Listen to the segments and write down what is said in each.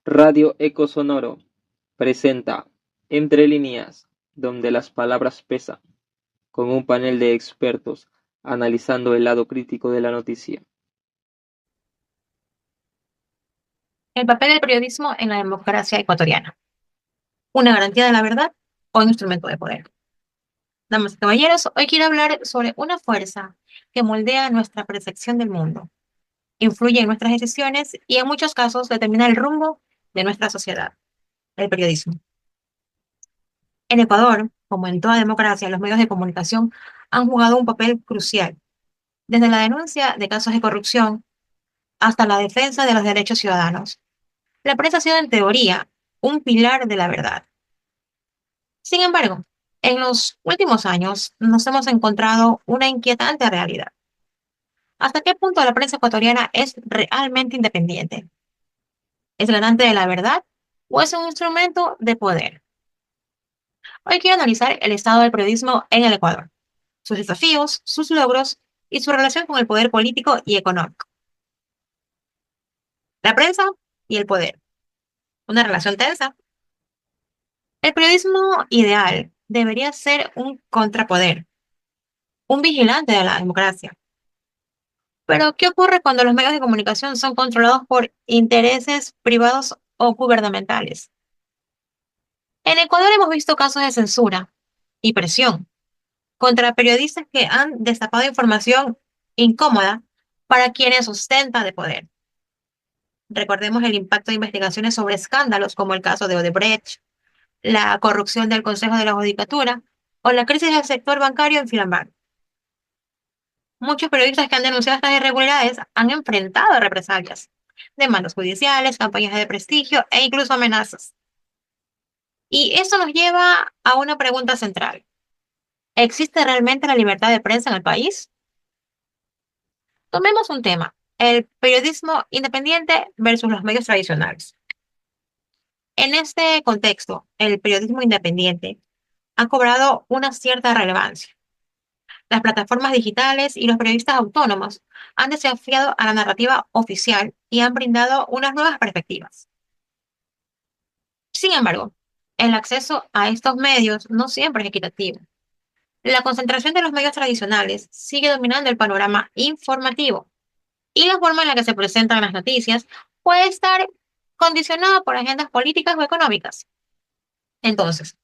Radio Eco Sonoro presenta Entre líneas, donde las palabras pesan, con un panel de expertos analizando el lado crítico de la noticia. El papel del periodismo en la democracia ecuatoriana. ¿Una garantía de la verdad o un instrumento de poder? Damas y caballeros, hoy quiero hablar sobre una fuerza que moldea nuestra percepción del mundo, influye en nuestras decisiones y en muchos casos determina el rumbo de nuestra sociedad, el periodismo. En Ecuador, como en toda democracia, los medios de comunicación han jugado un papel crucial, desde la denuncia de casos de corrupción hasta la defensa de los derechos ciudadanos. La prensa ha sido, en teoría, un pilar de la verdad. Sin embargo, en los últimos años nos hemos encontrado una inquietante realidad. ¿Hasta qué punto la prensa ecuatoriana es realmente independiente? ¿Es garante de la verdad o es un instrumento de poder? Hoy quiero analizar el estado del periodismo en el Ecuador, sus desafíos, sus logros y su relación con el poder político y económico. La prensa y el poder. Una relación tensa. El periodismo ideal debería ser un contrapoder, un vigilante de la democracia. Pero, ¿qué ocurre cuando los medios de comunicación son controlados por intereses privados o gubernamentales? En Ecuador hemos visto casos de censura y presión contra periodistas que han destapado información incómoda para quienes ostentan de poder. Recordemos el impacto de investigaciones sobre escándalos como el caso de Odebrecht, la corrupción del Consejo de la Judicatura o la crisis del sector bancario en Filambar. Muchos periodistas que han denunciado estas irregularidades han enfrentado represalias, demandas judiciales, campañas de prestigio e incluso amenazas. Y eso nos lleva a una pregunta central. ¿Existe realmente la libertad de prensa en el país? Tomemos un tema, el periodismo independiente versus los medios tradicionales. En este contexto, el periodismo independiente ha cobrado una cierta relevancia. Las plataformas digitales y los periodistas autónomos han desafiado a la narrativa oficial y han brindado unas nuevas perspectivas. Sin embargo, el acceso a estos medios no siempre es equitativo. La concentración de los medios tradicionales sigue dominando el panorama informativo y la forma en la que se presentan las noticias puede estar condicionada por agendas políticas o económicas. Entonces,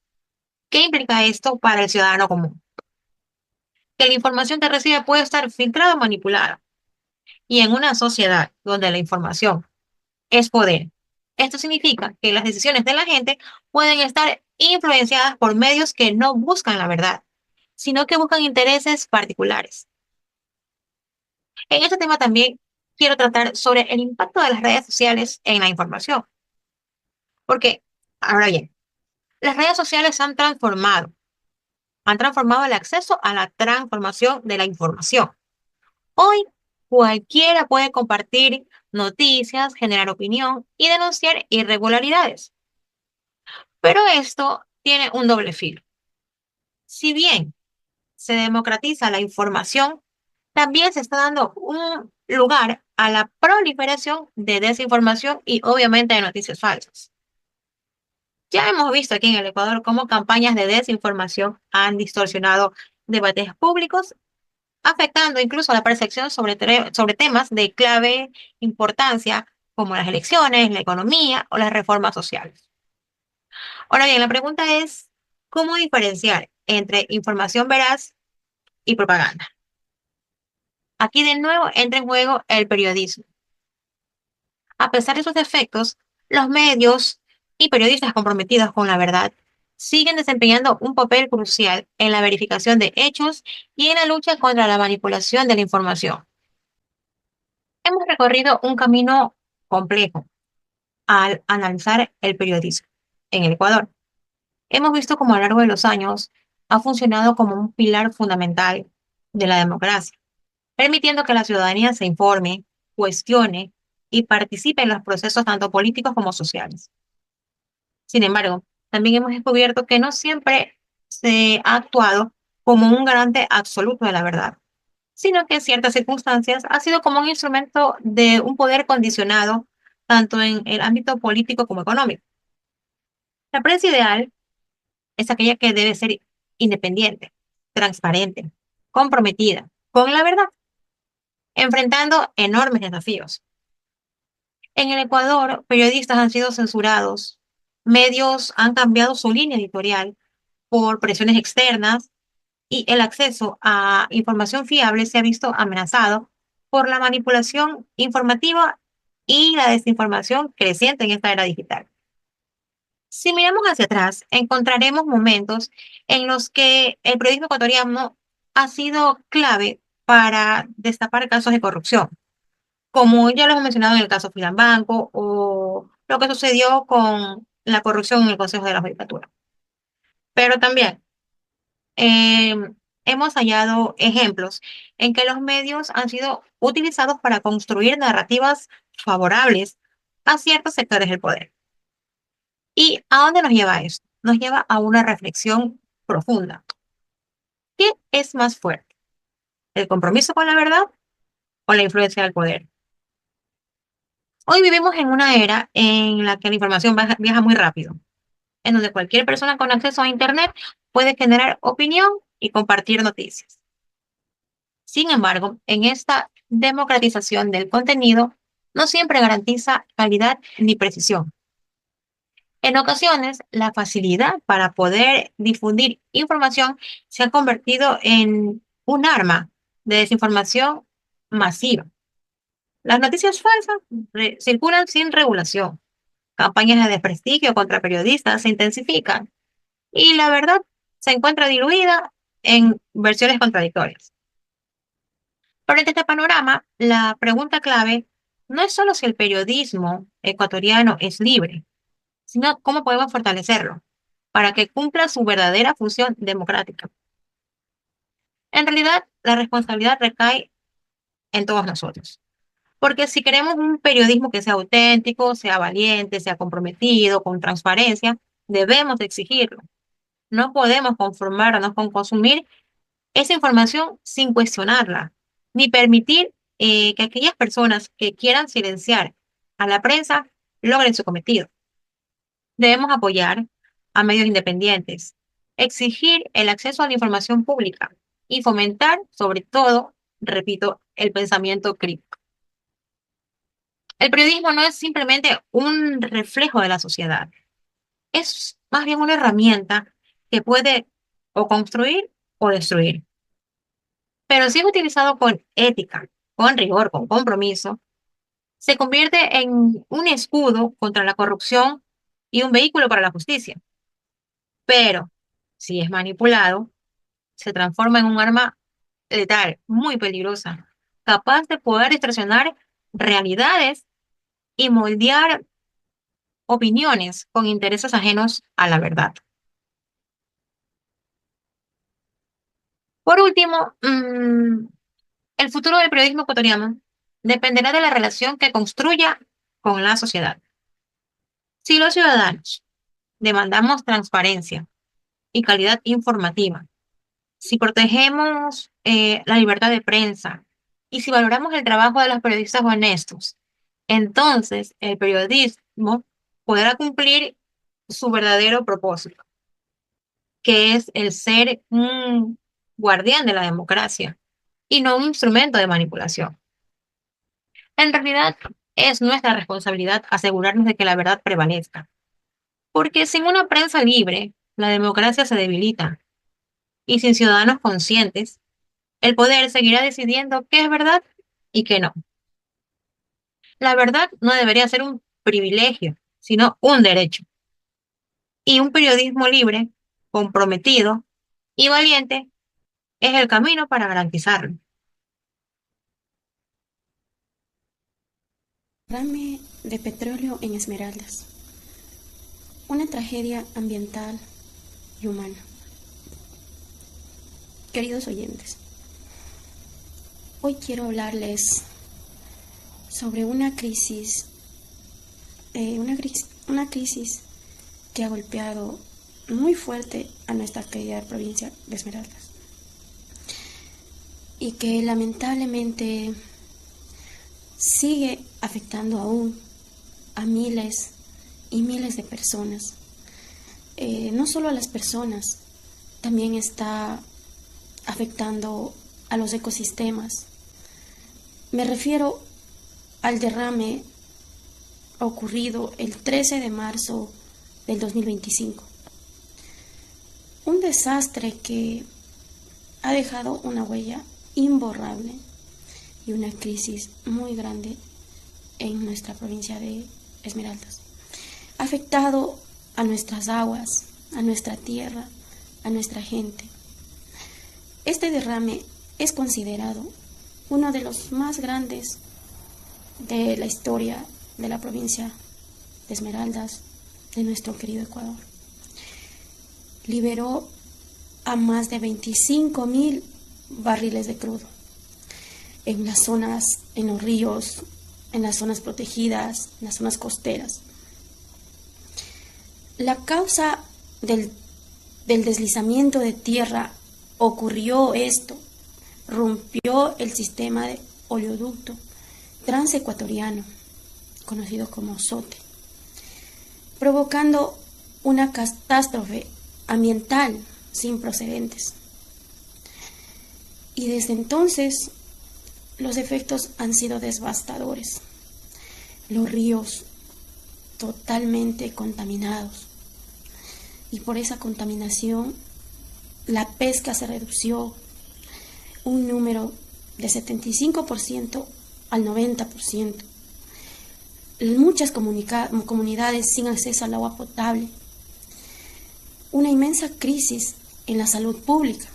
¿qué implica esto para el ciudadano común? Que la información que recibe puede estar filtrada o manipulada. Y en una sociedad donde la información es poder, esto significa que las decisiones de la gente pueden estar influenciadas por medios que no buscan la verdad, sino que buscan intereses particulares. En este tema también quiero tratar sobre el impacto de las redes sociales en la información, porque, ahora bien, las redes sociales han transformado el acceso a la transformación de la información. Hoy cualquiera puede compartir noticias, generar opinión y denunciar irregularidades. Pero esto tiene un doble filo. Si bien se democratiza la información, también se está dando un lugar a la proliferación de desinformación y obviamente de noticias falsas. Ya hemos visto aquí en el Ecuador cómo campañas de desinformación han distorsionado debates públicos, afectando incluso la percepción sobre temas de clave importancia como las elecciones, la economía o las reformas sociales. Ahora bien, la pregunta es, ¿cómo diferenciar entre información veraz y propaganda? Aquí de nuevo entra en juego el periodismo. A pesar de sus defectos, los medios y periodistas comprometidos con la verdad siguen desempeñando un papel crucial en la verificación de hechos y en la lucha contra la manipulación de la información. Hemos recorrido un camino complejo al analizar el periodismo en el Ecuador. Hemos visto cómo a lo largo de los años ha funcionado como un pilar fundamental de la democracia, permitiendo que la ciudadanía se informe, cuestione y participe en los procesos tanto políticos como sociales. Sin embargo, también hemos descubierto que no siempre se ha actuado como un garante absoluto de la verdad, sino que en ciertas circunstancias ha sido como un instrumento de un poder condicionado tanto en el ámbito político como económico. La prensa ideal es aquella que debe ser independiente, transparente, comprometida con la verdad, enfrentando enormes desafíos. En el Ecuador, periodistas han sido censurados, medios han cambiado su línea editorial por presiones externas y el acceso a información fiable se ha visto amenazado por la manipulación informativa y la desinformación creciente en esta era digital. Si miramos hacia atrás, encontraremos momentos en los que el periodismo ecuatoriano ha sido clave para destapar casos de corrupción, como ya lo hemos mencionado en el caso Filambanco o lo que sucedió con la corrupción en el Consejo de la Judicatura. Pero también eh, hemos hallado ejemplos en que los medios han sido utilizados para construir narrativas favorables a ciertos sectores del poder. ¿Y a dónde nos lleva esto? Nos lleva a una reflexión profunda. ¿Qué es más fuerte? ¿El compromiso con la verdad o la influencia del poder? Hoy vivimos en una era en la que la información viaja muy rápido, en donde cualquier persona con acceso a Internet puede generar opinión y compartir noticias. Sin embargo, en esta democratización del contenido, no siempre garantiza calidad ni precisión. En ocasiones, la facilidad para poder difundir información se ha convertido en un arma de desinformación masiva. Las noticias falsas circulan sin regulación. Campañas de desprestigio contra periodistas se intensifican y la verdad se encuentra diluida en versiones contradictorias. Frente a este panorama, la pregunta clave no es solo si el periodismo ecuatoriano es libre, sino cómo podemos fortalecerlo para que cumpla su verdadera función democrática. En realidad, la responsabilidad recae en todos nosotros, porque si queremos un periodismo que sea auténtico, sea valiente, sea comprometido, con transparencia, debemos exigirlo. No podemos conformarnos con consumir esa información sin cuestionarla, ni permitir que aquellas personas que quieran silenciar a la prensa logren su cometido. Debemos apoyar a medios independientes, exigir el acceso a la información pública y fomentar, sobre todo, repito, el pensamiento crítico. El periodismo no es simplemente un reflejo de la sociedad, es más bien una herramienta que puede o construir o destruir. Pero si es utilizado con ética, con rigor, con compromiso, se convierte en un escudo contra la corrupción y un vehículo para la justicia. Pero si es manipulado, se transforma en un arma letal, muy peligrosa, capaz de poder distorsionar realidades y moldear opiniones con intereses ajenos a la verdad. Por último, el futuro del periodismo ecuatoriano dependerá de la relación que construya con la sociedad. Si los ciudadanos demandamos transparencia y calidad informativa, si protegemos la libertad de prensa y si valoramos el trabajo de los periodistas honestos, entonces el periodismo podrá cumplir su verdadero propósito, que es el ser un guardián de la democracia y no un instrumento de manipulación. En realidad, es nuestra responsabilidad asegurarnos de que la verdad prevalezca, porque sin una prensa libre, la democracia se debilita y sin ciudadanos conscientes, el poder seguirá decidiendo qué es verdad y qué no. La verdad no debería ser un privilegio, sino un derecho. Y un periodismo libre, comprometido y valiente es el camino para garantizarlo. Derrame de petróleo en Esmeraldas. Una tragedia ambiental y humana. Queridos oyentes, hoy quiero hablarles sobre una crisis que ha golpeado muy fuerte a nuestra querida provincia de Esmeraldas y que lamentablemente sigue afectando aún a miles y miles de personas. No solo a las personas, también está afectando a los ecosistemas. Me refiero al derrame ocurrido el 13 de marzo del 2025. Un desastre que ha dejado una huella imborrable y una crisis muy grande en nuestra provincia de Esmeraldas. Ha afectado a nuestras aguas, a nuestra tierra, a nuestra gente. Este derrame es considerado uno de los más grandes de la historia de la provincia de Esmeraldas, de nuestro querido Ecuador. Liberó a más de 25.000 barriles de crudo en las zonas, en los ríos, en las zonas protegidas, en las zonas costeras. La causa del deslizamiento de tierra ocurrió esto, rompió el sistema de oleoducto transecuatoriano, conocido como SOTE, provocando una catástrofe ambiental sin precedentes. Y desde entonces los efectos han sido devastadores. Los ríos totalmente contaminados. Y por esa contaminación la pesca se redució un número de 75% al 90%. Muchas comunidades sin acceso al agua potable. Una inmensa crisis en la salud pública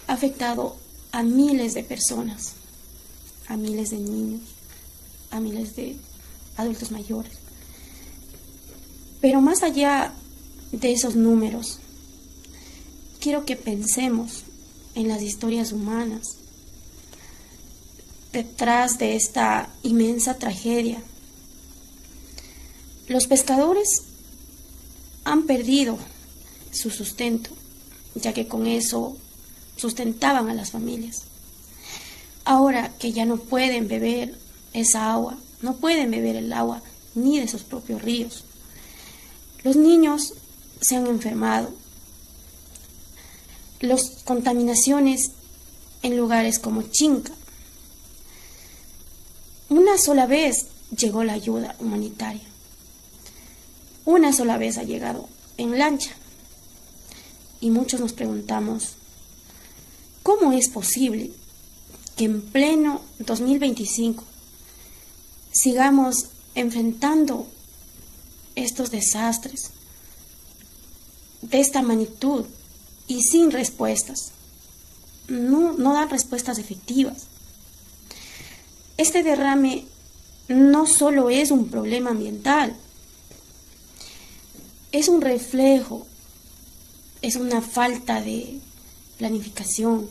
ha afectado a miles de personas, a miles de niños, a miles de adultos mayores. Pero más allá de esos números, quiero que pensemos en las historias humanas detrás de esta inmensa tragedia. Los pescadores han perdido su sustento, ya que con eso sustentaban a las familias. Ahora que ya no pueden beber esa agua, no pueden beber el agua ni de sus propios ríos. Los niños se han enfermado. Las contaminaciones en lugares como Chinca. Una sola vez llegó la ayuda humanitaria. Una sola vez ha llegado en lancha. Y muchos nos preguntamos, ¿cómo es posible que en pleno 2025 sigamos enfrentando estos desastres de esta magnitud y sin respuestas? No dan respuestas efectivas. Este derrame no solo es un problema ambiental, es un reflejo, es una falta de planificación,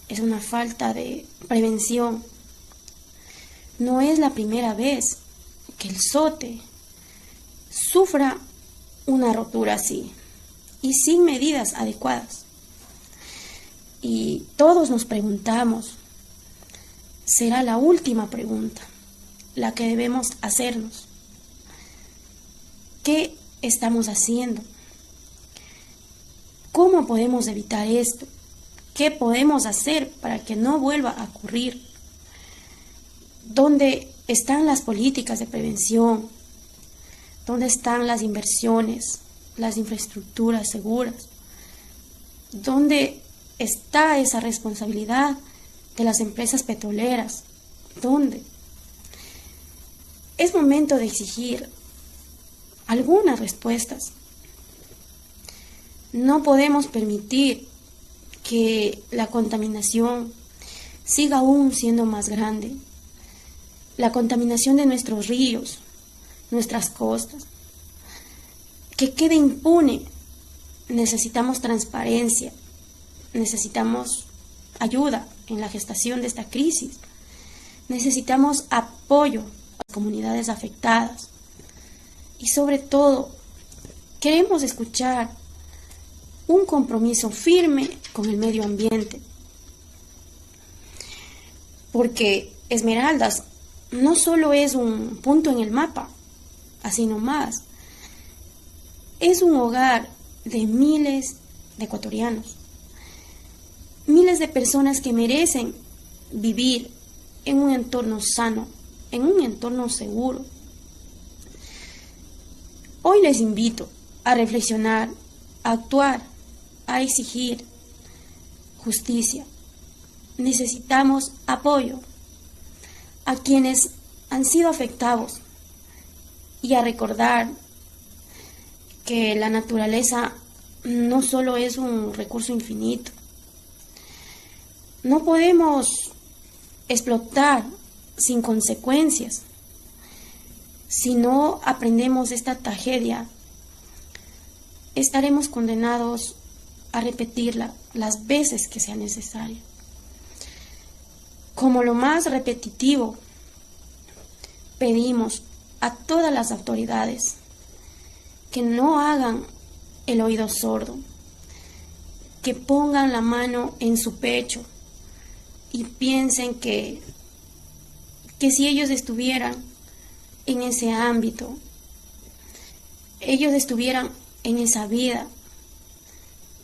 es una falta de prevención. No es la primera vez que el SOTE sufra una rotura así y sin medidas adecuadas. Y todos nos preguntamos, será la última pregunta, la que debemos hacernos. ¿Qué estamos haciendo? ¿Cómo podemos evitar esto? ¿Qué podemos hacer para que no vuelva a ocurrir? ¿Dónde están las políticas de prevención? ¿Dónde están las inversiones, las infraestructuras seguras? ¿Dónde está esa responsabilidad de las empresas petroleras? ¿Dónde? Es momento de exigir algunas respuestas. No podemos permitir que la contaminación siga aún siendo más grande. La contaminación de nuestros ríos, nuestras costas, que quede impune. Necesitamos transparencia, necesitamos ayuda en la gestación de esta crisis, necesitamos apoyo a las comunidades afectadas y sobre todo queremos escuchar un compromiso firme con el medio ambiente, porque Esmeraldas no solo es un punto en el mapa, así nomás, es un hogar de miles de ecuatorianos, miles de personas que merecen vivir en un entorno sano, en un entorno seguro. Hoy les invito a reflexionar, a actuar, a exigir justicia. Necesitamos apoyo a quienes han sido afectados y a recordar que la naturaleza no solo es un recurso infinito. No podemos explotar sin consecuencias. Si no aprendemos esta tragedia, estaremos condenados a repetirla las veces que sea necesario. Como lo más repetitivo, pedimos a todas las autoridades que no hagan el oído sordo, que pongan la mano en su pecho y piensen que si ellos estuvieran en ese ámbito, ellos estuvieran en esa vida,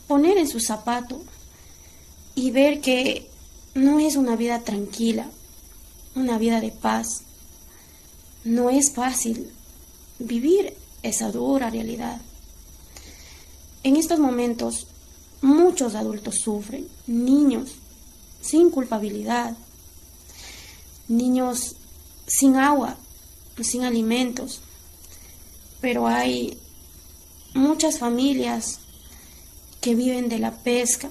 poner en su zapato y ver que no es una vida tranquila, una vida de paz. No es fácil vivir esa dura realidad. En estos momentos, muchos adultos sufren, niños sin culpabilidad, niños sin agua, sin alimentos, pero hay muchas familias que viven de la pesca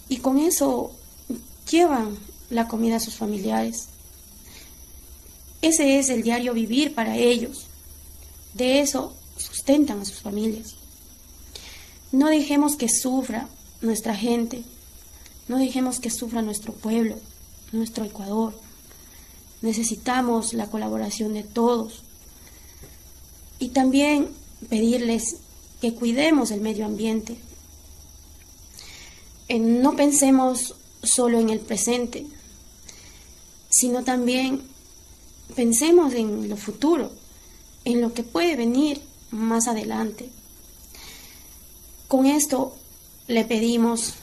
y con eso llevan la comida a sus familiares. Ese es el diario vivir para ellos. De eso sustentan a sus familias. No dejemos que sufra nuestra gente. No dejemos que sufra nuestro pueblo, nuestro Ecuador. Necesitamos la colaboración de todos. Y también pedirles que cuidemos el medio ambiente. No pensemos solo en el presente, sino también pensemos en lo futuro, en lo que puede venir más adelante. Con esto le pedimos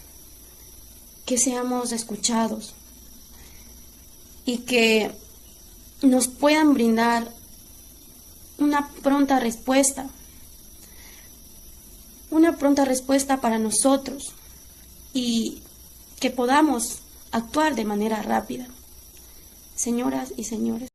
que seamos escuchados y que nos puedan brindar una pronta respuesta para nosotros y que podamos actuar de manera rápida. Señoras y señores.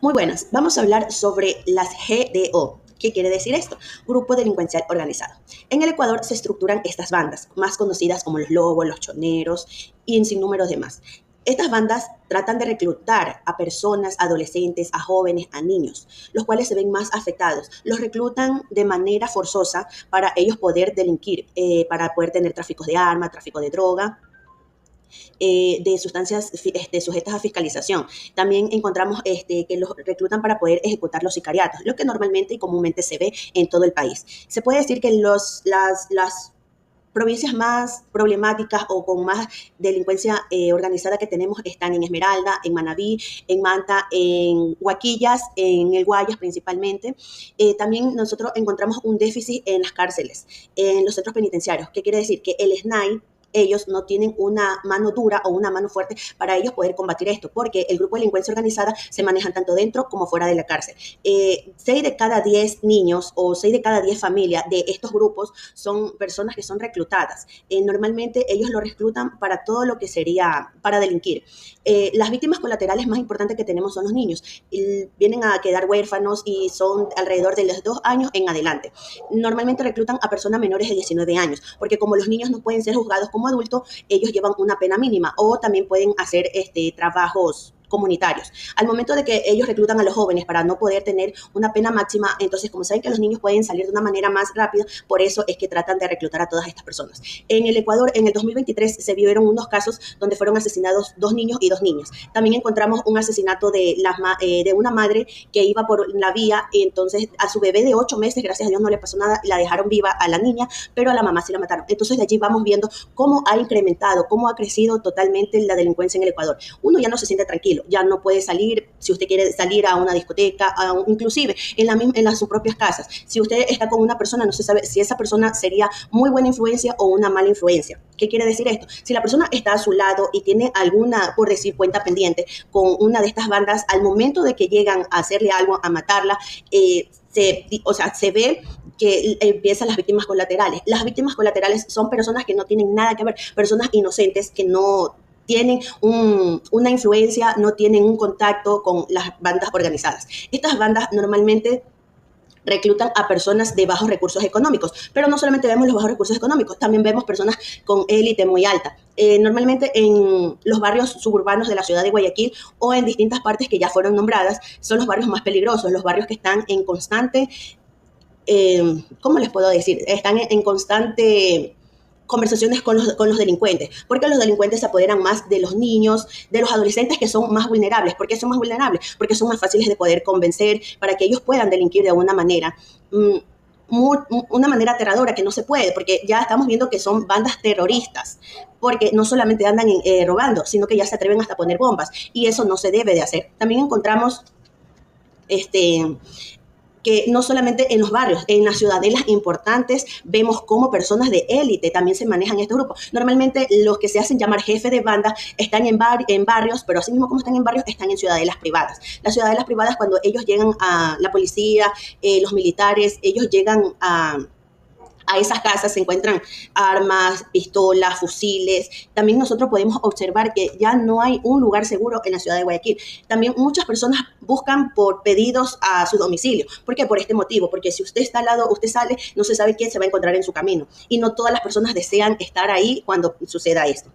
Muy buenas, vamos a hablar sobre las GDO. ¿Qué quiere decir esto? Grupo Delincuencial Organizado. En el Ecuador se estructuran estas bandas, más conocidas como los lobos, los choneros y en sinnúmeros demás. Estas bandas tratan de reclutar a personas, adolescentes, a jóvenes, a niños, los cuales se ven más afectados. Los reclutan de manera forzosa para ellos poder delinquir, para poder tener tráficos de armas, tráfico de droga, de sustancias sujetas a fiscalización. También encontramos que los reclutan para poder ejecutar los sicariatos, lo que normalmente y comúnmente se ve en todo el país. Se puede decir que las provincias más problemáticas o con más delincuencia organizada que tenemos están en Esmeralda, en Manabí, en Manta, en Huaquillas, en el Guayas principalmente. También nosotros encontramos un déficit en las cárceles, en los centros penitenciarios. ¿Qué quiere decir? Que el SNAI, ellos no tienen una mano dura o una mano fuerte para ellos poder combatir esto, porque el grupo de delincuencia organizada se manejan tanto dentro como fuera de la cárcel. 6 de cada 10 niños o 6 de cada 10 familias de estos grupos son personas que son reclutadas. Normalmente ellos lo reclutan para todo lo que sería para delinquir. Las víctimas colaterales más importantes que tenemos son los niños. Vienen a quedar huérfanos y son alrededor de los 2 años en adelante. Normalmente reclutan a personas menores de 19 años, porque como los niños no pueden ser juzgados como adultos, ellos llevan una pena mínima o también pueden hacer trabajos comunitarios. Al momento de que ellos reclutan a los jóvenes para no poder tener una pena máxima, entonces como saben que los niños pueden salir de una manera más rápida, por eso es que tratan de reclutar a todas estas personas. En el Ecuador, en el 2023, se vieron unos casos donde fueron asesinados 2 niños y 2 niñas. También encontramos un asesinato de una madre que iba por la vía, entonces a su bebé de 8 meses, gracias a Dios no le pasó nada, la dejaron viva a la niña, pero a la mamá sí la mataron. Entonces de allí vamos viendo cómo ha incrementado, cómo ha crecido totalmente la delincuencia en el Ecuador. Uno ya no se siente tranquilo. estilo. Ya no puede salir, si usted quiere salir a una discoteca, inclusive en sus propias casas. Si usted está con una persona, no se sabe si esa persona sería muy buena influencia o una mala influencia. ¿Qué quiere decir esto? Si la persona está a su lado y tiene alguna, por decir, cuenta pendiente con una de estas bandas, al momento de que llegan a hacerle algo, a matarla, se ve que empiezan las víctimas colaterales. Las víctimas colaterales son personas que no tienen nada que ver, personas inocentes que no tienen una influencia, no tienen un contacto con las bandas organizadas. Estas bandas normalmente reclutan a personas de bajos recursos económicos, pero no solamente vemos los bajos recursos económicos, también vemos personas con élite muy alta. Normalmente en los barrios suburbanos de la ciudad de Guayaquil o en distintas partes que ya fueron nombradas, son los barrios más peligrosos, los barrios que están en constante, ¿cómo les puedo decir? Están en constante conversaciones con los delincuentes, porque los delincuentes se apoderan más de los niños, de los adolescentes que son más vulnerables. ¿Por qué son más vulnerables? Porque son más fáciles de poder convencer para que ellos puedan delinquir de una manera aterradora, que no se puede, porque ya estamos viendo que son bandas terroristas, porque no solamente andan robando, sino que ya se atreven hasta a poner bombas, y eso no se debe de hacer. También encontramos que no solamente en los barrios, en las ciudadelas importantes, vemos cómo personas de élite también se manejan estos grupos. Normalmente los que se hacen llamar jefes de banda están en barrios, pero así mismo como están en barrios, están en ciudadelas privadas. Las ciudadelas privadas, cuando ellos llegan a la policía, los militares, ellos llegan a esas casas, se encuentran armas, pistolas, fusiles. También nosotros podemos observar que ya no hay un lugar seguro en la ciudad de Guayaquil. También muchas personas buscan por pedidos a su domicilio. ¿Por qué? Por este motivo, porque si usted está al lado, usted sale, no se sabe quién se va a encontrar en su camino. Y no todas las personas desean estar ahí cuando suceda esto.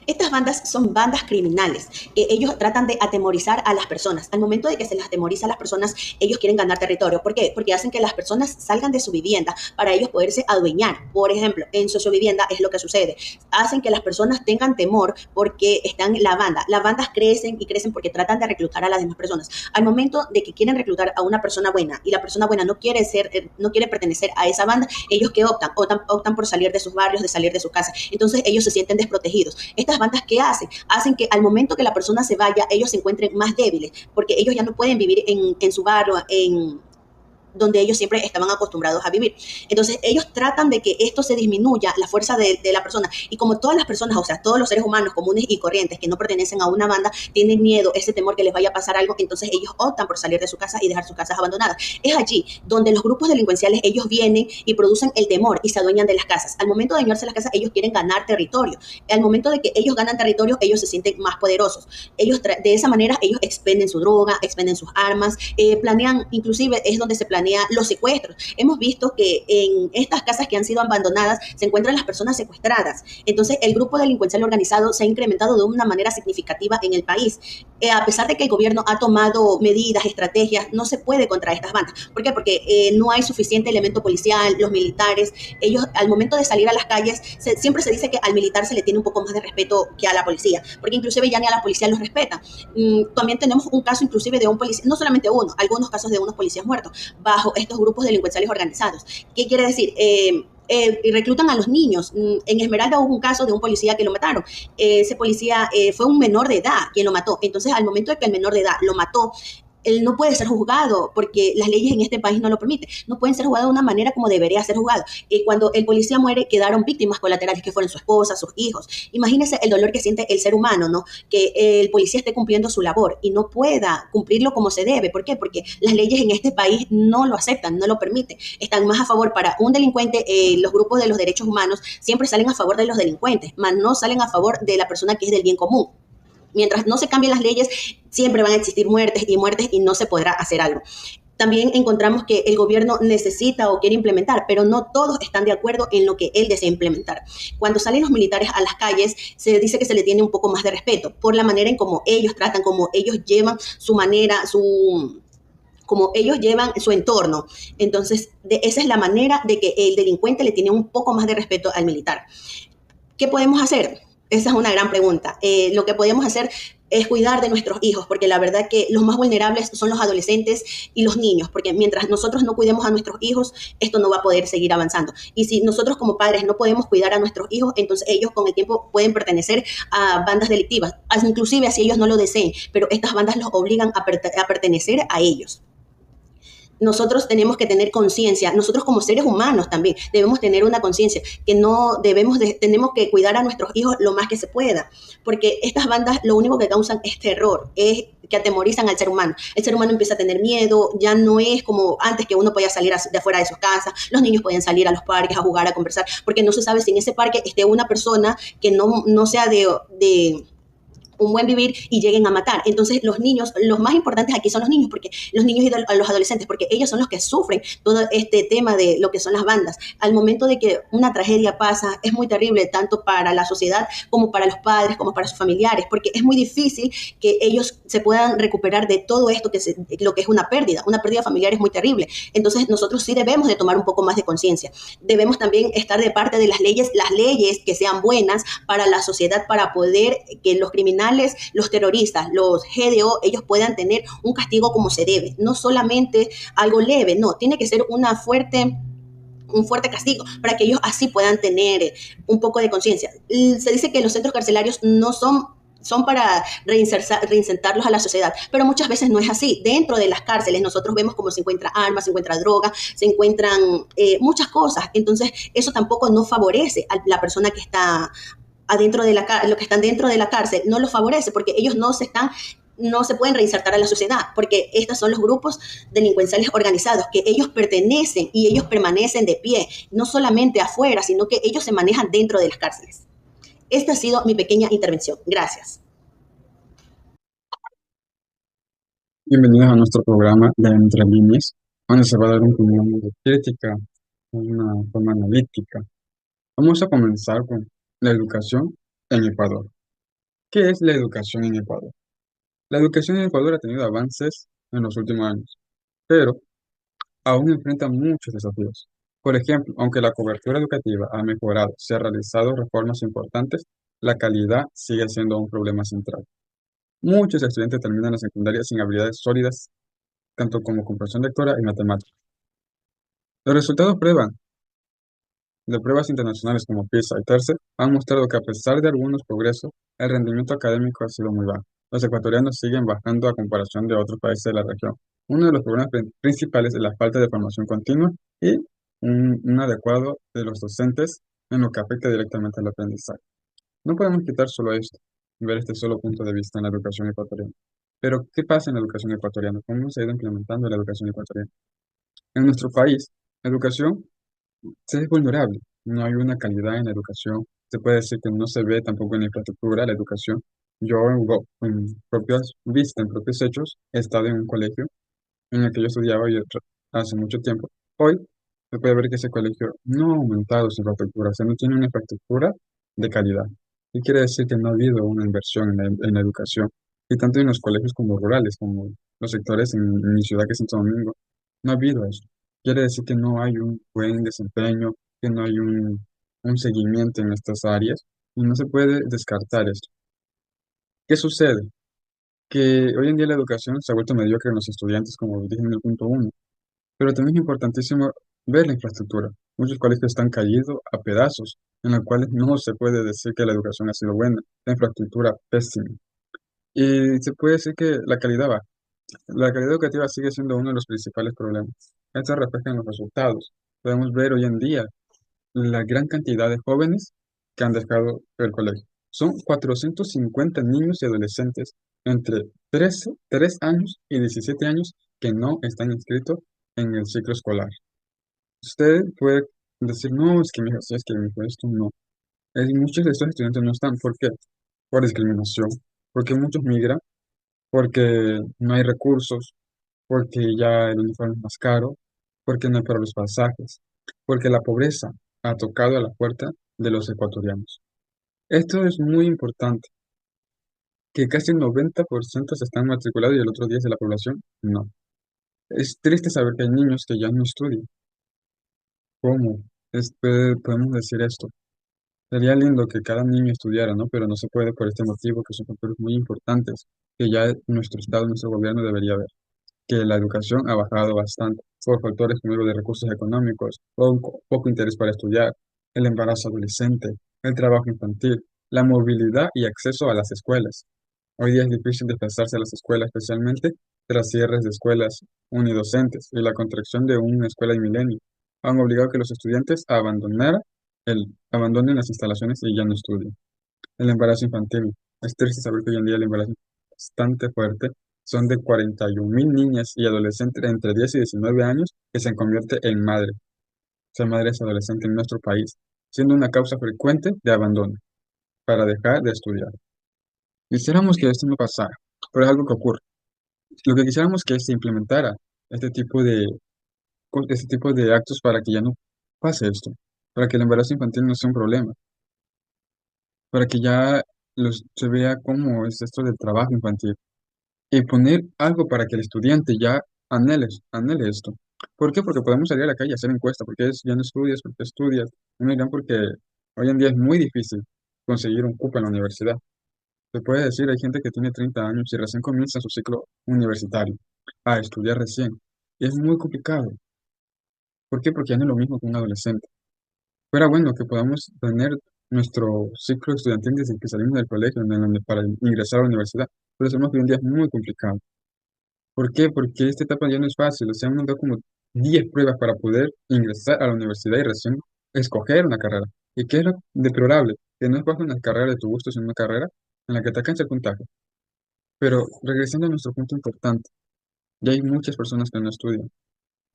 Estas bandas son bandas criminales, que ellos tratan de atemorizar a las personas. Al momento de que se les atemoriza a las personas, ellos quieren ganar territorio. ¿Por qué? Porque hacen que las personas salgan de su vivienda para ellos poderse adueñar. Por ejemplo, en sociovivienda es lo que sucede. Hacen que las personas tengan temor porque están en la banda. Las bandas crecen y crecen porque tratan de reclutar a las demás personas. Al momento de que quieren reclutar a una persona buena y la persona buena no quiere pertenecer a esa banda, ellos que optan por salir de sus barrios, de salir de sus casas. Entonces ellos se sienten desprotegidos. Estas bandas, ¿qué hacen? Hacen que al momento que la persona se vaya, ellos se encuentren más débiles, porque ellos ya no pueden vivir en su barrio, donde ellos siempre estaban acostumbrados a vivir. Entonces ellos tratan de que esto se disminuya, la fuerza de la persona, y como todas las personas, o sea, todos los seres humanos comunes y corrientes que no pertenecen a una banda, tienen miedo, ese temor que les vaya a pasar algo, entonces ellos optan por salir de su casa y dejar sus casas abandonadas. Es allí donde los grupos delincuenciales, ellos vienen y producen el temor y se adueñan de las casas. Al momento de adueñarse las casas, ellos quieren ganar territorio. Al momento de que ellos ganan territorio, ellos se sienten más poderosos. De esa manera, ellos expenden su droga, expenden sus armas, planean, inclusive es donde se planean los secuestros. Hemos visto que en estas casas que han sido abandonadas se encuentran las personas secuestradas. Entonces el grupo delincuencial organizado se ha incrementado de una manera significativa en el país. A pesar de que el gobierno ha tomado medidas, estrategias, no se puede contra estas bandas. ¿Por qué? Porque no hay suficiente elemento policial, los militares, ellos al momento de salir a las calles, siempre se dice que al militar se le tiene un poco más de respeto que a la policía, porque inclusive ya ni a la policía los respeta. También tenemos un caso inclusive de un policía, no solamente uno, algunos casos de unos policías muertos bajo estos grupos delincuenciales organizados. ¿Qué quiere decir? Y reclutan a los niños. En Esmeralda hubo un caso de un policía que lo mataron. Ese policía fue un menor de edad quien lo mató. Entonces, al momento de que el menor de edad lo mató, él no puede ser juzgado porque las leyes en este país no lo permiten. No pueden ser juzgados de una manera como debería ser juzgado. Cuando el policía muere, quedaron víctimas colaterales que fueron su esposa, sus hijos. Imagínense el dolor que siente el ser humano, ¿no? Que el policía esté cumpliendo su labor y no pueda cumplirlo como se debe. ¿Por qué? Porque las leyes en este país no lo aceptan, no lo permiten. Están más a favor para un delincuente. Los grupos de los derechos humanos siempre salen a favor de los delincuentes, mas no salen a favor de la persona que es del bien común. Mientras no se cambien las leyes, siempre van a existir muertes y no se podrá hacer algo. También encontramos que el gobierno necesita o quiere implementar, pero no todos están de acuerdo en lo que él desea implementar. Cuando salen los militares a las calles, se dice que se le tiene un poco más de respeto por la manera en cómo ellos tratan, cómo ellos llevan su manera, como ellos llevan su entorno. Entonces, esa es la manera de que el delincuente le tiene un poco más de respeto al militar. ¿Qué podemos hacer? Esa es una gran pregunta. Lo que podemos hacer, es cuidar de nuestros hijos, porque la verdad que los más vulnerables son los adolescentes y los niños, porque mientras nosotros no cuidemos a nuestros hijos, esto no va a poder seguir avanzando. Y si nosotros como padres no podemos cuidar a nuestros hijos, entonces ellos con el tiempo pueden pertenecer a bandas delictivas, inclusive si ellos no lo deseen, pero estas bandas los obligan a pertenecer a ellos. Nosotros tenemos que tener conciencia, nosotros como seres humanos también debemos tener una conciencia, que no debemos tenemos que cuidar a nuestros hijos lo más que se pueda, porque estas bandas lo único que causan es terror, es que atemorizan al ser humano. El ser humano empieza a tener miedo, ya no es como antes que uno podía salir de afuera de sus casas, los niños podían salir a los parques a jugar, a conversar, porque no se sabe si en ese parque esté una persona que no sea de un buen vivir y lleguen a matar. Entonces los niños, los más importantes aquí son los niños, porque los niños y los adolescentes, porque ellos son los que sufren todo este tema de lo que son las bandas. Al momento de que una tragedia pasa, es muy terrible tanto para la sociedad como para los padres, como para sus familiares, porque es muy difícil que ellos se puedan recuperar de todo esto, lo que es una pérdida familiar es muy terrible. Entonces nosotros sí debemos de tomar un poco más de conciencia. Debemos también estar de parte de las leyes que sean buenas para la sociedad, para poder que los criminales, los terroristas, los GDO, ellos puedan tener un castigo como se debe, no solamente algo leve, no, tiene que ser un fuerte castigo para que ellos así puedan tener un poco de conciencia. Se dice que los centros carcelarios no son para reinsertarlos a la sociedad, pero muchas veces no es así. Dentro de las cárceles nosotros vemos cómo se encuentra armas, se encuentra droga, se encuentran muchas cosas. Entonces eso tampoco no favorece a la persona que está adentro de lo que están dentro de la cárcel, no los favorece porque ellos no se pueden reinsertar a la sociedad, porque estos son los grupos delincuenciales organizados, que ellos pertenecen y ellos permanecen de pie, no solamente afuera, sino que ellos se manejan dentro de las cárceles. Esta ha sido mi pequeña intervención. Gracias. Bienvenidos a nuestro programa de Entre Líneas, donde se va a dar una opinión de crítica, una forma analítica. Vamos a comenzar con la educación en Ecuador. ¿Qué es la educación en Ecuador? La educación en Ecuador ha tenido avances en los últimos años, pero aún enfrenta muchos desafíos. Por ejemplo, aunque la cobertura educativa ha mejorado, se han realizado reformas importantes, la calidad sigue siendo un problema central. Muchos estudiantes terminan la secundaria sin habilidades sólidas, tanto como comprensión lectora y matemática. Los resultados de pruebas internacionales como PISA y TERCE han mostrado que a pesar de algunos progresos, el rendimiento académico ha sido muy bajo. Los ecuatorianos siguen bajando a comparación de otros países de la región. Uno de los problemas principales es la falta de formación continua y un adecuado de los docentes en lo que afecta directamente al aprendizaje. No podemos quitar solo esto, ver este solo punto de vista en la educación ecuatoriana. Pero, ¿qué pasa en la educación ecuatoriana? ¿Cómo se ha ido implementando la educación ecuatoriana? En nuestro país, la educación es vulnerable. No hay una calidad en la educación. Se puede decir que no se ve tampoco en la infraestructura la educación. Yo, en propias vistas, en propios hechos, he estado en un colegio en el que yo estudiaba hace mucho tiempo. Hoy se puede ver que ese colegio no ha aumentado su infraestructura, o sea, no tiene una infraestructura de calidad. Y quiere decir que no ha habido una inversión en la educación, y tanto en los colegios como rurales, como los sectores en mi ciudad, que es Santo Domingo, no ha habido eso. Quiere decir que no hay un buen desempeño, que no hay un seguimiento en estas áreas, y no se puede descartar esto. ¿Qué sucede? Que hoy en día la educación se ha vuelto mediocre en los estudiantes, como dije en el punto uno, pero también es importantísimo ver la infraestructura. Muchos colegios están caídos a pedazos, en los cuales no se puede decir que la educación ha sido buena, la infraestructura pésima. Y se puede decir que la calidad va. La calidad educativa sigue siendo uno de los principales problemas. Esto refleja en los resultados. Podemos ver hoy en día la gran cantidad de jóvenes que han dejado el colegio. Son 450 niños y adolescentes entre 3 años y 17 años que no están inscritos en el ciclo escolar. Usted puede decir, no, es que mi hijo sí, es que mi hijo esto no. Muchos de estos estudiantes no están. ¿Por qué? Por discriminación. Porque muchos migran, porque no hay recursos, porque ya el uniforme es más caro, porque no hay para los pasajes, porque la pobreza ha tocado a la puerta de los ecuatorianos. Esto es muy importante, que casi el 90% se están matriculados y el otro 10% de la población no. Es triste saber que hay niños que ya no estudian. ¿Cómo? Podemos decir esto. Sería lindo que cada niño estudiara, ¿no? Pero no se puede por este motivo, que son factores muy importantes que ya nuestro Estado, nuestro gobierno debería ver. Que la educación ha bajado bastante por factores como digo, de recursos económicos, poco interés para estudiar, el embarazo adolescente, el trabajo infantil, la movilidad y acceso a las escuelas. Hoy día es difícil desplazarse a las escuelas, especialmente tras cierres de escuelas unidocentes y la contracción de una escuela de milenio. Han obligado a que los estudiantes abandonen las instalaciones y ya no estudien. El embarazo infantil. Es triste saber que hoy en día el embarazo es bastante fuerte. Son de 41.000 niñas y adolescentes entre 10 y 19 años que se convierte en madre. Ser madre es adolescente en nuestro país, siendo una causa frecuente de abandono para dejar de estudiar. Quisiéramos que esto no pasara, pero es algo que ocurre. Lo que quisiéramos que se implementara este tipo de, este tipo de actos para que ya no pase esto, para que el embarazo infantil no sea un problema, para que ya se vea cómo es esto del trabajo infantil y poner algo para que el estudiante ya anhele esto. ¿Por qué? Porque podemos salir a la calle a hacer encuesta, porque ya no estudias, porque estudias. No dirán porque hoy en día es muy difícil conseguir un cupo en la universidad. Se puede decir, hay gente que tiene 30 años y recién comienza su ciclo universitario a estudiar recién. Y es muy complicado. ¿Por qué? Porque ya no es lo mismo que un adolescente. Fuera bueno que podamos tener nuestro ciclo estudiantil desde que salimos del colegio para ingresar a la universidad. Pero sabemos que hoy en día es muy complicado. ¿Por qué? Porque esta etapa ya no es fácil. O sea, han dado como 10 pruebas para poder ingresar a la universidad y recién escoger una carrera. ¿Y qué es lo deplorable? Que no escoges una carrera de tu gusto, sino una carrera en la que te alcanza el puntaje. Pero regresando a nuestro punto importante, ya hay muchas personas que no estudian.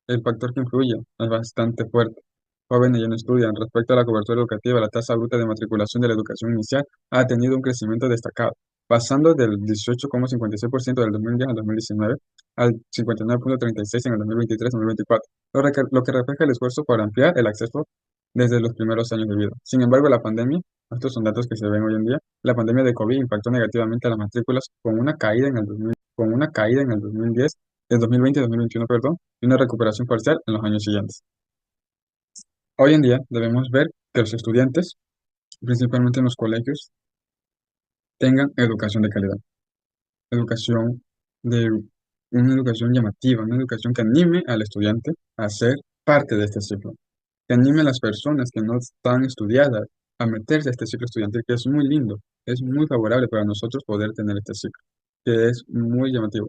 El factor que influye es bastante fuerte. Jóvenes ya no estudian. Respecto a la cobertura educativa, la tasa bruta de matriculación de la educación inicial ha tenido un crecimiento destacado, pasando del 18,56% del 2010 al 2019 al 59,36% en el 2023-2024, lo que refleja el esfuerzo por ampliar el acceso desde los primeros años de vida. Sin embargo, la pandemia, estos son datos que se ven hoy en día, la pandemia de COVID impactó negativamente a las matrículas con una caída en el 2010, el 2020 y 2021, perdón, y una recuperación parcial en los años siguientes. Hoy en día debemos ver que los estudiantes, principalmente en los colegios, tengan educación de calidad, educación de una educación llamativa, una educación que anime al estudiante a ser parte de este ciclo, que anime a las personas que no están estudiadas a meterse a este ciclo estudiantil, que es muy lindo, es muy favorable para nosotros poder tener este ciclo, que es muy llamativo.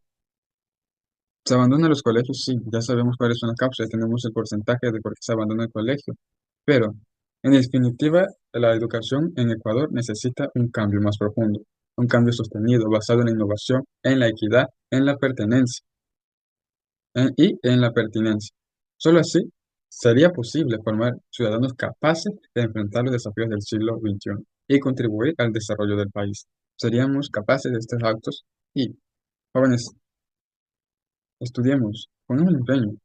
¿Se abandonan los colegios? Sí, ya sabemos cuáles son las causas, ya tenemos el porcentaje de por qué se abandona el colegio, pero en definitiva, la educación en Ecuador necesita un cambio más profundo, un cambio sostenido, basado en la innovación, en la equidad, en la pertenencia, y en la pertinencia. Solo así sería posible formar ciudadanos capaces de enfrentar los desafíos del siglo XXI y contribuir al desarrollo del país. Seríamos capaces de estos actos y, jóvenes, estudiemos, pongamos el empeño.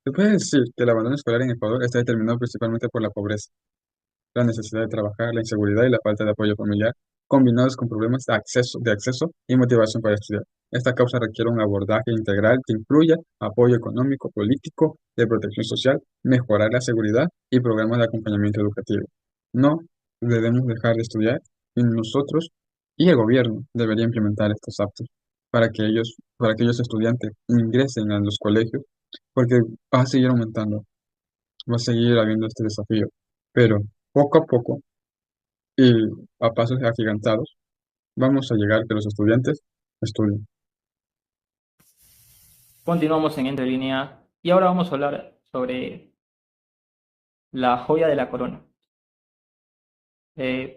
Se puede decir que el abandono escolar en Ecuador está determinado principalmente por la pobreza, la necesidad de trabajar, la inseguridad y la falta de apoyo familiar, combinados con problemas de acceso y motivación para estudiar. Esta causa requiere un abordaje integral que incluya apoyo económico, político, de protección social, mejorar la seguridad y programas de acompañamiento educativo. No debemos dejar de estudiar y nosotros y el gobierno debería implementar estos actos para que ellos estudiantes ingresen a los colegios, porque va a seguir aumentando, va a seguir habiendo este desafío. Pero poco a poco y a pasos agigantados vamos a llegar a que los estudiantes estudien. Continuamos en Entre Líneas y ahora vamos a hablar sobre la joya de la corona.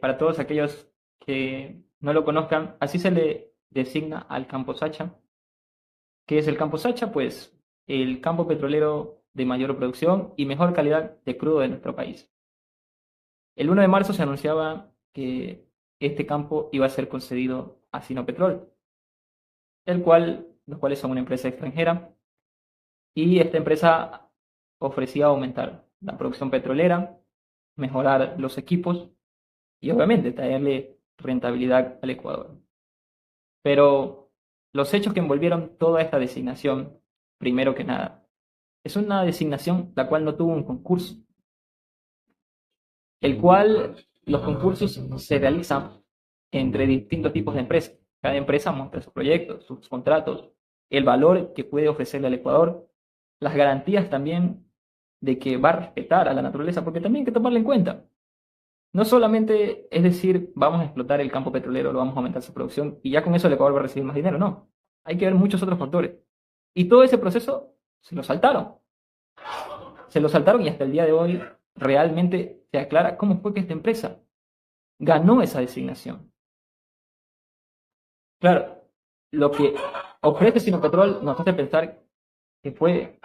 Para todos aquellos que no lo conozcan, así se le designa al campo Sacha. ¿Qué es el campo Sacha? Pues el campo petrolero de mayor producción y mejor calidad de crudo de nuestro país. El 1 de marzo se anunciaba que este campo iba a ser concedido a Sinopetrol, los cuales son una empresa extranjera, y esta empresa ofrecía aumentar la producción petrolera, mejorar los equipos y obviamente traerle rentabilidad al Ecuador. Pero los hechos que envolvieron toda esta designación, primero que nada, es una designación la cual no tuvo un concurso, el cual los concursos se realizan entre distintos tipos de empresas. Cada empresa muestra sus proyectos, sus contratos, el valor que puede ofrecerle al Ecuador, las garantías también de que va a respetar a la naturaleza, porque también hay que tomarlo en cuenta. No solamente es decir, vamos a explotar el campo petrolero, lo vamos a aumentar su producción y ya con eso el Ecuador va a recibir más dinero. No, hay que ver muchos otros factores. Y todo ese proceso se lo saltaron. Se lo saltaron y hasta el día de hoy realmente se aclara cómo fue que esta empresa ganó esa designación. Claro, lo que ofrece Sinopetrol nos hace pensar que fue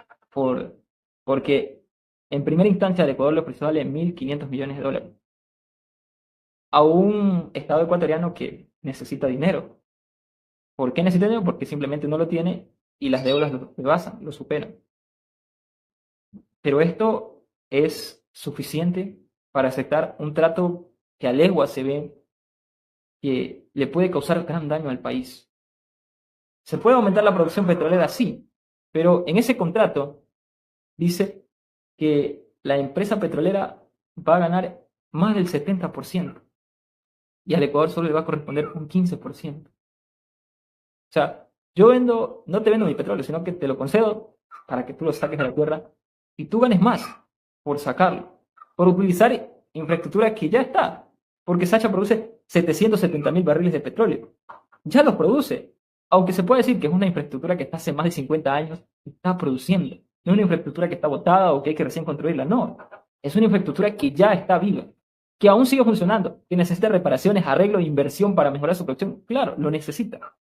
porque en primera instancia el Ecuador le ofreció darle 1.500 millones de dólares a un Estado ecuatoriano que necesita dinero. ¿Por qué necesita dinero? Porque simplemente no lo tiene y las deudas lo rebasan, lo superan. Pero esto es suficiente para aceptar un trato que a legua se ve que le puede causar gran daño al país. ¿Se puede aumentar la producción petrolera? Sí, pero en ese contrato dice que la empresa petrolera va a ganar más del 70% y al Ecuador solo le va a corresponder un 15%. O sea, no te vendo mi petróleo, sino que te lo concedo para que tú lo saques de la tierra y tú ganes más por sacarlo, por utilizar infraestructura que ya está, porque Sacha produce 770.000 barriles de petróleo. Ya los produce, aunque se puede decir que es una infraestructura que está hace más de 50 años, está produciendo. No es una infraestructura que está botada o que hay que recién construirla, no. Es una infraestructura que ya está viva, que aún sigue funcionando, que necesita reparaciones, arreglo e inversión para mejorar su producción. Claro, lo necesita.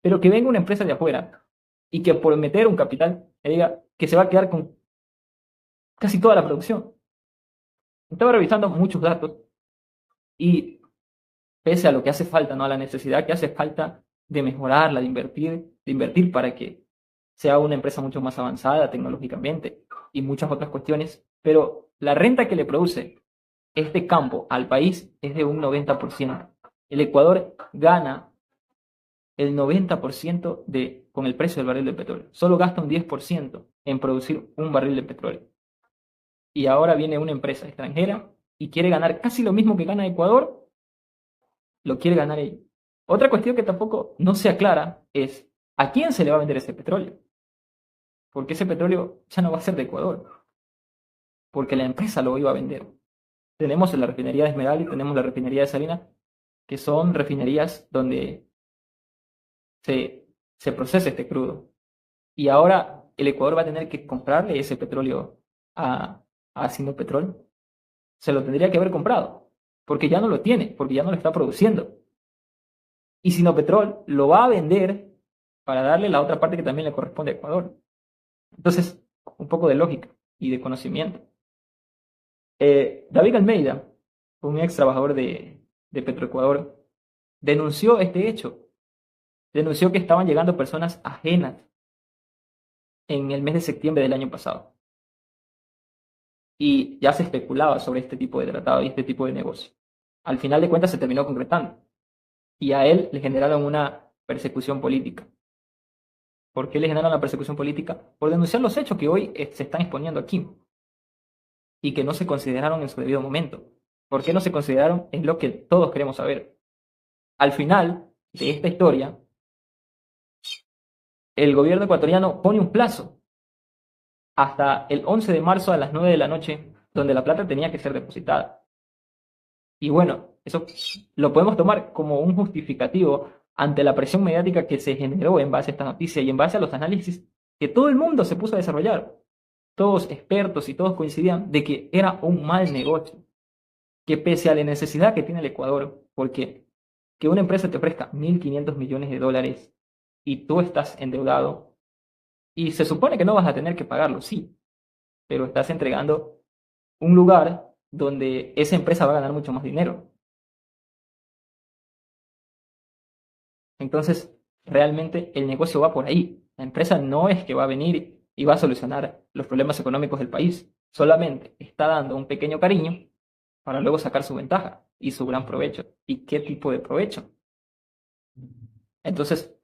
Pero que venga una empresa de afuera y que por meter un capital le diga que se va a quedar con casi toda la producción. Estaba revisando muchos datos y pese a lo que hace falta, ¿no? A la necesidad que hace falta de mejorarla, de invertir para que sea una empresa mucho más avanzada tecnológicamente y muchas otras cuestiones, pero la renta que le produce este campo al país es de un 90%. El Ecuador gana el 90% con el precio del barril de petróleo. Solo gasta un 10% en producir un barril de petróleo. Y ahora viene una empresa extranjera y quiere ganar casi lo mismo que gana Ecuador, lo quiere ganar ella. Otra cuestión que tampoco no se aclara es ¿a quién se le va a vender ese petróleo? Porque ese petróleo ya no va a ser de Ecuador, porque la empresa lo iba a vender. Tenemos la refinería de Esmeralda y tenemos la refinería de Salinas, que son refinerías donde se procesa este crudo. Y ahora el Ecuador va a tener que comprarle ese petróleo a Sinopetrol. Se lo tendría que haber comprado, porque ya no lo tiene, porque ya no lo está produciendo. Y Sinopetrol lo va a vender para darle la otra parte que también le corresponde a Ecuador. Entonces, un poco de lógica y de conocimiento. David Almeida, un ex trabajador de Petroecuador, denunció este hecho. Denunció que estaban llegando personas ajenas en el mes de septiembre del año pasado. Y ya se especulaba sobre este tipo de tratado y este tipo de negocio. Al final de cuentas se terminó concretando. Y a él le generaron una persecución política. ¿Por qué le generaron la persecución política? Por denunciar los hechos que hoy se están exponiendo aquí y que no se consideraron en su debido momento. ¿Por qué no se consideraron? Es lo que todos queremos saber. Al final de esta historia, el gobierno ecuatoriano pone un plazo hasta el 11 de marzo a las 9 de la noche, donde la plata tenía que ser depositada. Y bueno, eso lo podemos tomar como un justificativo ante la presión mediática que se generó en base a esta noticia y en base a los análisis que todo el mundo se puso a desarrollar. Todos expertos y todos coincidían de que era un mal negocio, que pese a la necesidad que tiene el Ecuador, porque que una empresa te ofrezca 1.500 millones de dólares y tú estás endeudado, y se supone que no vas a tener que pagarlo, sí, pero estás entregando un lugar donde esa empresa va a ganar mucho más dinero. Entonces, realmente el negocio va por ahí. La empresa no es que va a venir y va a solucionar los problemas económicos del país. Solamente está dando un pequeño cariño para luego sacar su ventaja y su gran provecho. ¿Y qué tipo de provecho? Entonces,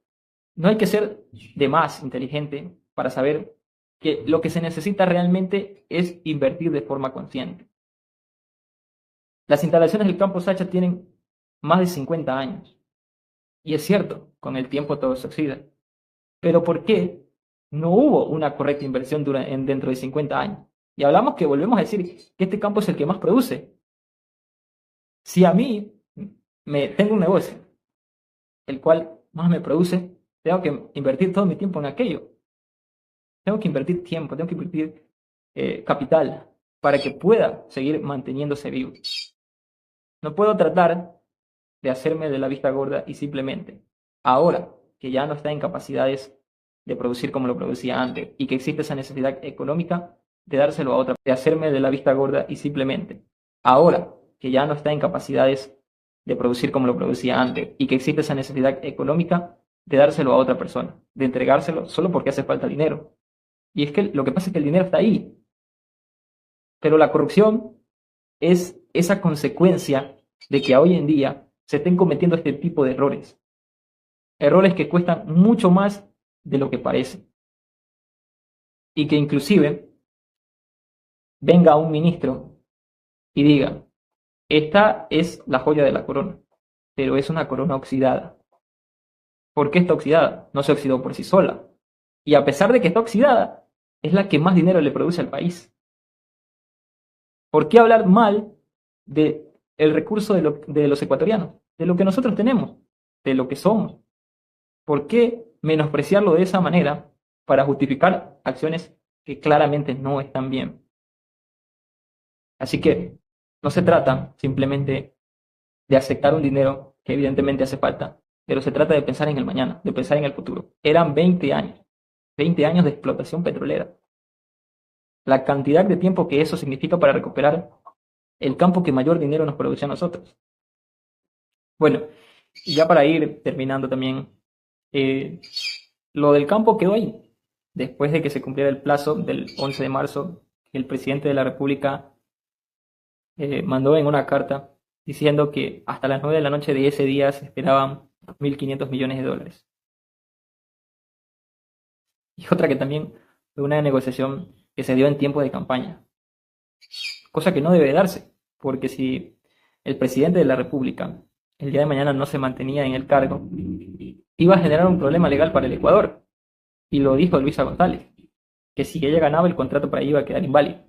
no hay que ser de más inteligente para saber que lo que se necesita realmente es invertir de forma consciente. Las instalaciones del campo Sacha tienen más de 50 años. Y es cierto, con el tiempo todo se oxida. Pero ¿por qué no hubo una correcta inversión dentro de 50 años? Y hablamos que volvemos a decir que este campo es el que más produce. Si a mí tengo un negocio, el cual más me produce, tengo que invertir todo mi tiempo en aquello. Tengo que invertir tiempo, tengo que invertir capital para que pueda seguir manteniéndose vivo. No puedo tratar de hacerme de la vista gorda y simplemente, ahora que ya no está en capacidades de producir como lo producía antes y que existe esa necesidad económica de dárselo a otra, de hacerme de la vista gorda y simplemente, ahora que ya no está en capacidades de producir como lo producía antes y que existe esa necesidad económica de dárselo a otra persona, de entregárselo solo porque hace falta dinero. Y es que lo que pasa es que el dinero está ahí, pero la corrupción es esa consecuencia de que hoy en día se estén cometiendo este tipo de errores. Errores que cuestan mucho más de lo que parece. Y que inclusive venga un ministro y diga, esta es la joya de la corona, pero es una corona oxidada. ¿Por qué está oxidada? No se oxidó por sí sola. Y a pesar de que está oxidada, es la que más dinero le produce al país. ¿Por qué hablar mal del recurso de los ecuatorianos? De lo que nosotros tenemos, de lo que somos. ¿Por qué menospreciarlo de esa manera para justificar acciones que claramente no están bien? Así que no se trata simplemente de aceptar un dinero que evidentemente hace falta, pero se trata de pensar en el mañana, de pensar en el futuro. Eran 20 años de explotación petrolera. La cantidad de tiempo que eso significa para recuperar el campo que mayor dinero nos produce a nosotros. Bueno, y ya para ir terminando también, lo del campo quedó ahí. Después de que se cumpliera el plazo del 11 de marzo, el presidente de la República mandó en una carta diciendo que hasta las 9 de la noche de ese día se esperaban 1.500 millones de dólares. Y otra que también fue una negociación que se dio en tiempo de campaña, cosa que no debe darse, porque si el presidente de la República el día de mañana no se mantenía en el cargo, iba a generar un problema legal para el Ecuador. Y lo dijo Luisa González, que si ella ganaba el contrato para ella iba a quedar inválido.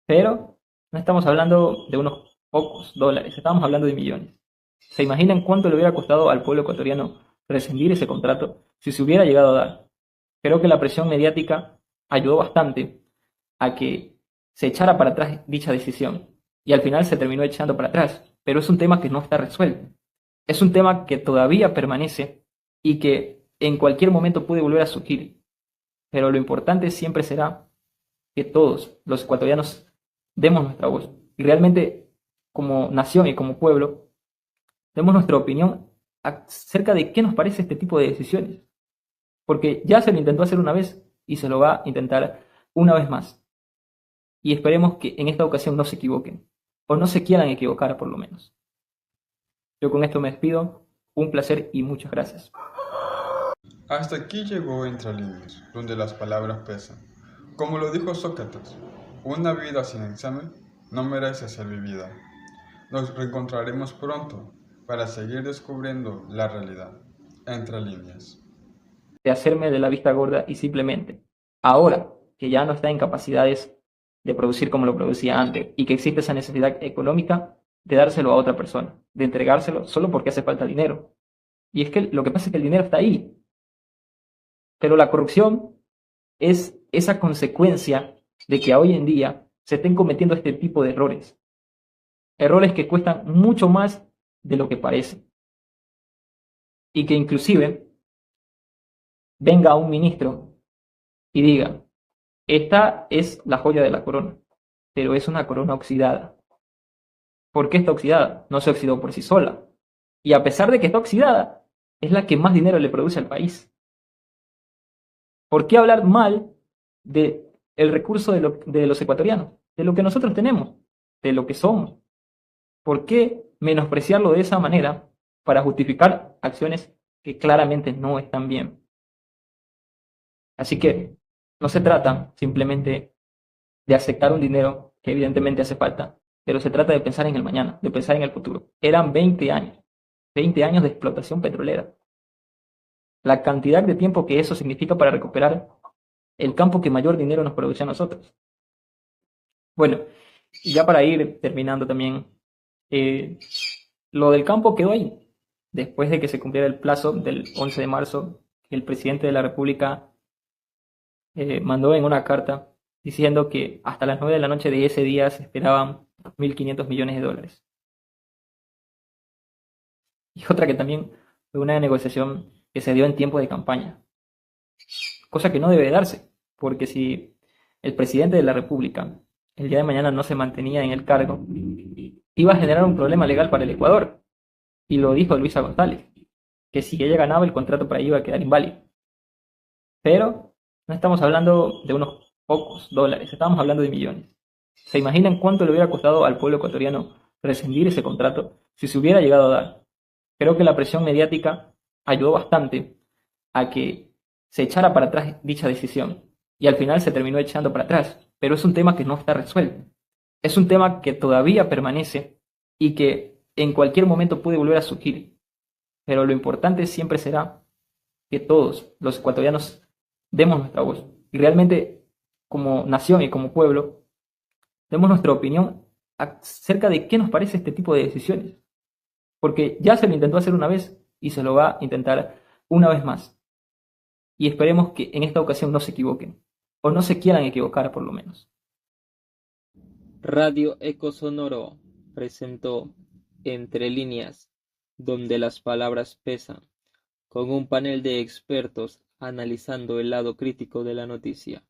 Pero no estamos hablando de unos pocos dólares, estamos hablando de millones. ¿Se imaginan cuánto le hubiera costado al pueblo ecuatoriano rescindir ese contrato si se hubiera llegado a dar? Creo que la presión mediática ayudó bastante a que se echara para atrás dicha decisión. Y al final se terminó echando para atrás. Pero es un tema que no está resuelto. Es un tema que todavía permanece y que en cualquier momento puede volver a surgir. Pero lo importante siempre será que todos los ecuatorianos demos nuestra voz. Y realmente, como nación y como pueblo, demos nuestra opinión acerca de qué nos parece este tipo de decisiones. Porque ya se lo intentó hacer una vez y se lo va a intentar una vez más. Y esperemos que en esta ocasión no se equivoquen. O no se quieran equivocar, por lo menos. Yo con esto me despido. Un placer y muchas gracias. Hasta aquí llegó Entre Líneas, donde las palabras pesan. Como lo dijo Sócrates, una vida sin examen no merece ser vivida. Nos reencontraremos pronto para seguir descubriendo la realidad. Entre Líneas. De hacerme de la vista gorda y simplemente, ahora que ya no está en capacidades de producir como lo producía antes y que existe esa necesidad económica de dárselo a otra persona, de entregárselo solo porque hace falta dinero. Y es que lo que pasa es que el dinero está ahí, pero la corrupción es esa consecuencia de que hoy en día se estén cometiendo este tipo de errores. Errores que cuestan mucho más de lo que parece. Y que inclusive venga un ministro y diga, esta es la joya de la corona, pero es una corona oxidada. ¿Por qué está oxidada? No se oxidó por sí sola. Y a pesar de que está oxidada, es la que más dinero le produce al país. ¿Por qué hablar mal del recurso de los ecuatorianos? De lo que nosotros tenemos, de lo que somos. ¿Por qué menospreciarlo de esa manera para justificar acciones que claramente no están bien? Así que no se trata simplemente de aceptar un dinero que evidentemente hace falta, pero se trata de pensar en el mañana, de pensar en el futuro. Eran 20 años de explotación petrolera. La cantidad de tiempo que eso significa para recuperar el campo que mayor dinero nos produce a nosotros. Bueno, y ya para ir terminando también, lo del campo quedó ahí. Después de que se cumpliera el plazo del 11 de marzo, el presidente de la República mandó en una carta diciendo que hasta las 9 de la noche de ese día se esperaban 1.500 millones de dólares. Y otra que también fue una negociación que se dio en tiempo de campaña, cosa que no debe darse, porque si el presidente de la República el día de mañana no se mantenía en el cargo, iba a generar un problema legal para el Ecuador. Y lo dijo Luisa González, que si ella ganaba el contrato para ella iba a quedar inválido. Pero no estamos hablando de unos pocos dólares, estamos hablando de millones. ¿Se imaginan cuánto le hubiera costado al pueblo ecuatoriano rescindir ese contrato si se hubiera llegado a dar? Creo que la presión mediática ayudó bastante a que se echara para atrás dicha decisión y al final se terminó echando para atrás, pero es un tema que no está resuelto. Es un tema que todavía permanece y que en cualquier momento puede volver a surgir, pero lo importante siempre será que todos los ecuatorianos demos nuestra voz y realmente como nación y como pueblo demos nuestra opinión acerca de qué nos parece este tipo de decisiones, porque ya se lo intentó hacer una vez y se lo va a intentar una vez más. Y esperemos que en esta ocasión no se equivoquen, o no se quieran equivocar por lo menos. Radio Eco Sonoro presentó Entre líneas, donde las palabras pesan, con un panel de expertos analizando el lado crítico de la noticia.